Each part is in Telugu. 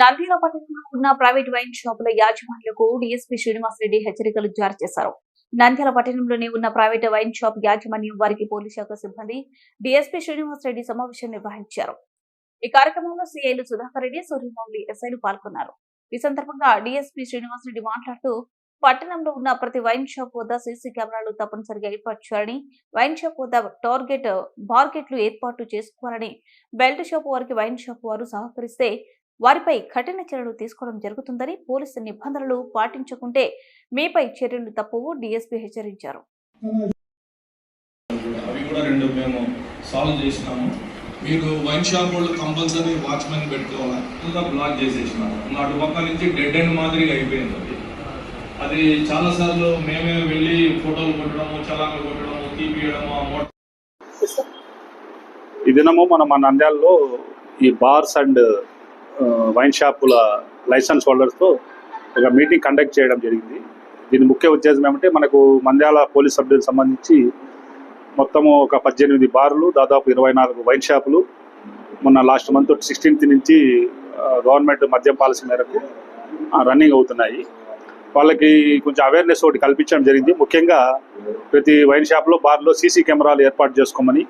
నంద్యాల పట్టణంలో ఉన్న ప్రైవేట్ వైన్ షాపుల యాజమాన్యులకు డీఎస్పీ శ్రీనివాసరెడ్డి హెచ్చరికలు జారీ చేశారు. నంద్యాల పట్టణంలోనే ఉన్న ప్రైవేట్ వైన్ షాప్ యాజమాన్యం వారికి పోలీసు శాఖ సిబ్బంది డీఎస్పీ శ్రీనివాసరెడ్డి సమావేశం నిర్వహించారు. ఈ కార్యక్రమంలో సీఐలు సుధాకర్ రెడ్డి, సూర్యమౌళి ఎస్ఐలు పాల్గొన్నారు. ఈ సందర్భంగా డీఎస్పీ శ్రీనివాసరెడ్డి మాట్లాడుతూ పట్టణంలో ఉన్న ప్రతి వైన్ షాప్ వద్ద సీసీ కెమెరాలు తప్పనిసరిగా ఏర్పాటు చేయాలని, వైన్ షాప్ వద్ద టార్గెట్ బార్గెట్లు ఏర్పాటు చేసుకోవాలని, బెల్ట్ షాప్ వారికి వైన్ షాప్ వారు సహకరిస్తే వారిపై కఠిన చర్యలు తీసుకోవడం జరుగుతుందని, పోలీసు నిబంధనలు పాటించకుంటే మీపై చర్యలు తప్పవు డీఎస్పీ హెచ్చరించారు. మీరు వైన్ షాప్ వాళ్ళు కంపల్సరీ వాచ్మెన్ పెట్టుకోవాలి. బ్లాక్ చేసేసినారు. అటు పక్క నుంచి డెడ్ ఎండ్ మాదిరిగా అయిపోయింది. అది చాలాసార్లు మేమే వెళ్ళి ఫోటోలు కొట్టడము, చలాన్లు కొట్టడము, తీపియడము. ఈ దినము మన నంద్యాలలో ఈ బార్స్ అండ్ వైన్ షాపుల లైసెన్స్ హోల్డర్స్తో ఒక మీటింగ్ కండక్ట్ చేయడం జరిగింది. దీని ముఖ్య ఉద్దేశం ఏమంటే, మనకు నంద్యాల పోలీస్ సబ్ డివిజన్ సంబంధించి మొత్తము ఒక 18 బార్లు, దాదాపు 24 వైన్ షాపులు మొన్న లాస్ట్ మంత్ 16th నుంచి గవర్నమెంట్ మద్యం పాలసీ మేరకు రన్నింగ్ అవుతున్నాయి. వాళ్ళకి కొంచెం అవేర్నెస్ ఒకటి కల్పించడం జరిగింది. ముఖ్యంగా ప్రతి వైన్ షాప్లో, బార్లో సీసీ కెమెరాలు ఏర్పాటు చేసుకోమని,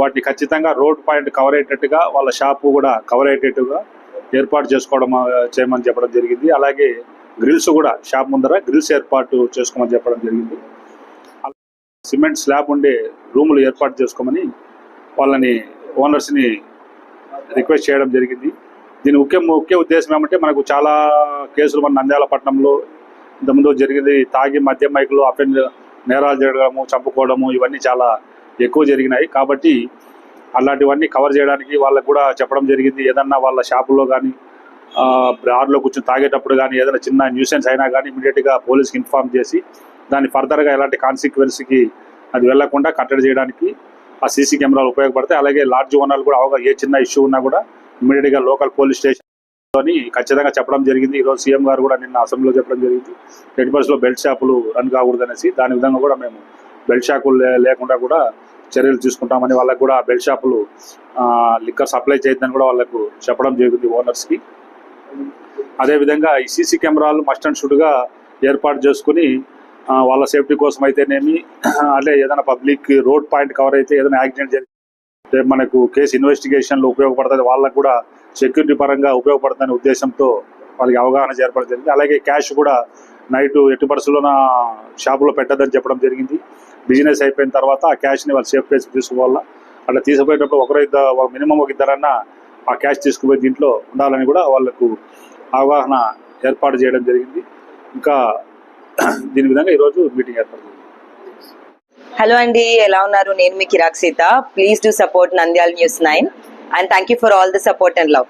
వాటిని ఖచ్చితంగా రోడ్ పాయింట్ కవర్ అయ్యేటట్టుగా, వాళ్ళ షాపు కూడా కవర్ అయ్యేటట్టుగా ఏర్పాటు చేయమని చెప్పడం జరిగింది. అలాగే గ్రిల్స్ కూడా షాప్ ముందర గ్రిల్స్ ఏర్పాటు చేసుకోమని చెప్పడం జరిగింది. సిమెంట్ స్లాబ్ ఉండే రూములు ఏర్పాటు చేసుకోమని వాళ్ళని ఓనర్స్ని రిక్వెస్ట్ చేయడం జరిగింది. దీని ముఖ్య ఉద్దేశం ఏమంటే, మనకు చాలా కేసులు మన నంద్యాల పట్టణంలో ఇంతకుముందు జరిగింది. తాగి మద్యం మైకులు నేరాలు జరగడము, చంపుకోవడము, ఇవన్నీ చాలా ఎక్కువ జరిగినాయి. కాబట్టి అలాంటివన్నీ కవర్ చేయడానికి వాళ్ళకు కూడా చెప్పడం జరిగింది. ఏదన్నా వాళ్ళ షాపుల్లో కానీ, బార్లో కూర్చొని తాగేటప్పుడు కానీ ఏదైనా చిన్న న్యూసెన్స్ అయినా కానీ ఇమీడియట్గా పోలీస్కి ఇన్ఫార్మ్ చేసి దాన్ని ఫర్దర్గా ఎలాంటి కాన్సిక్వెన్స్కి అది వెళ్లకుండా కట్టడి చేయడానికి ఆ సీసీ కెమెరాలు ఉపయోగపడతాయి. అలాగే లాడ్జ్ ఓనర్లు కూడా ఏ చిన్న ఇష్యూ ఉన్నా కూడా ఇమీడియట్గా లోకల్ పోలీస్ స్టేషన్లోని ఖచ్చితంగా చెప్పడం జరిగింది. ఈరోజు సీఎం గారు కూడా నిన్న అసెంబ్లీలో చెప్పడం జరిగింది. రెడ్ బస్లో బెల్ట్ షాపులు రన్ కాకూడదు అనేసి. దాని విధంగా కూడా మేము బెల్ట్ షాపులు లేకుండా కూడా చర్యలు తీసుకుంటామని, వాళ్ళకు కూడా బెల్ట్ షాపులు లిక్కర్ సప్లై చేయొద్దని కూడా వాళ్ళకు చెప్పడం జరిగింది ఓనర్స్కి. అదేవిధంగా ఈ సీసీ కెమెరాలు మస్ట్ అండ్ షుడ్గా ఏర్పాటు చేసుకుని వాళ్ళ సేఫ్టీ కోసం అయితేనేమి, అంటే ఏదైనా పబ్లిక్ రోడ్ పాయింట్ కవర్ అయితే ఏదైనా యాక్సిడెంట్ జరిగితే మనకు కేసు ఇన్వెస్టిగేషన్లో ఉపయోగపడుతుంది, వాళ్ళకు కూడా సెక్యూరిటీ పరంగా ఉపయోగపడుతుందనే ఉద్దేశంతో వాళ్ళకి అవగాహన చేర్పడం జరిగింది. అలాగే క్యాష్ కూడా నైట్ ఎట్టి పరిస్థితుల్లోన షాపులో పెట్టద్దని చెప్పడం జరిగింది. బిజినెస్ అయిపోయిన తర్వాత ఆ క్యాష్ని వాళ్ళు సేఫ్ ప్లేస్కి తీసుకోవాలా. అట్లా తీసుకుపోయేటప్పుడు మినిమం ఒక ఇద్దరన్నా ఆ క్యాష్ తీసుకుపోయి దీంట్లో ఉండాలని కూడా వాళ్ళకు అవగాహన ఏర్పాటు చేయడం జరిగింది. ఇంకా దీని విధంగా ఈరోజు మీటింగ్ ఏర్పాటు చేయండి. హలో అండి, ఎలా ఉన్నారు? నేను మీ Kirrak Seetha. Please do support Nandyal news 9 and thank you for all the support and love.